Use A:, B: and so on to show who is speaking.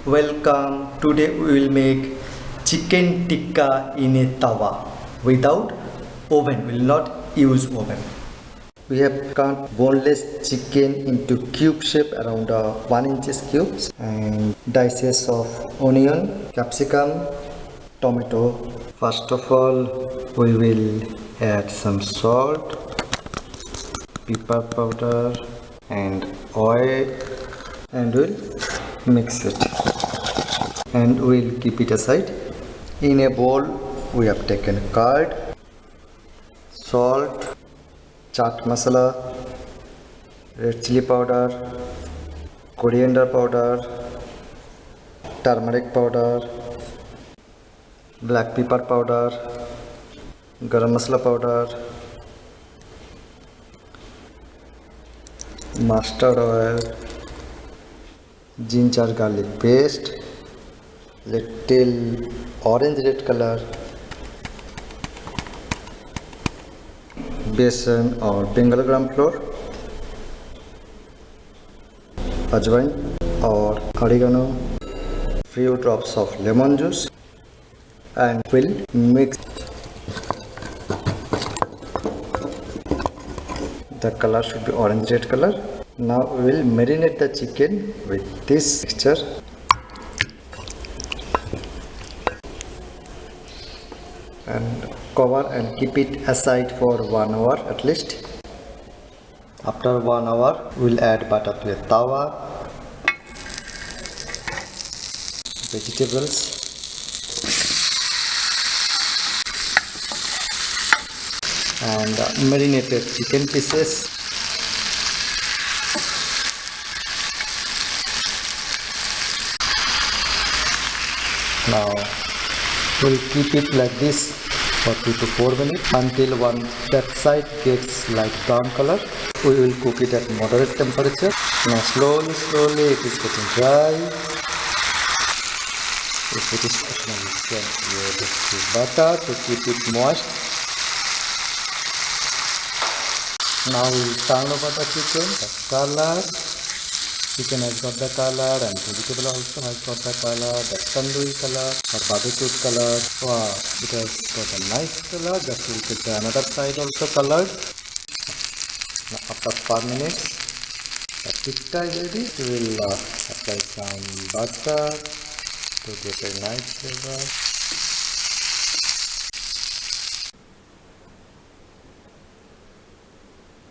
A: Welcome. Today we will make chicken tikka in a tawa without oven. We will not use oven. We have cut boneless chicken into cube shape around 1 inches cubes and dices of onion, capsicum, tomato. First of all, we will add some salt, pepper powder and oil and we'll mix it and we'll keep it aside. In a bowl we have taken curd, salt, chaat masala, red chili powder, coriander powder, turmeric powder, black pepper powder, garam masala powder, mustard oil, ginger garlic paste, little orange red color, besan or Bengal gram flour, ajwain or oregano, few drops of lemon juice and we'll mix. The color should be orange red color. Now we will marinate the chicken with this mixture and cover and keep it aside for 1 hour at least. After 1 hour we will add butter to a tawa, vegetables and marinated chicken pieces. Now we'll keep it like this for 2 to 4 minutes until that side gets light brown color. We will cook it at moderate temperature. Now slowly it is getting dry. If it is butter to keep it moist. Now we will turn over the chicken. The color, chicken has got the color and vegetable also has got the color, the tandoori color or barbecue color. Wow, it has got a nice color. Just we'll get the another side also colored. Now after 5 minutes, the tikka is ready. We will apply some butter to get a nice flavor.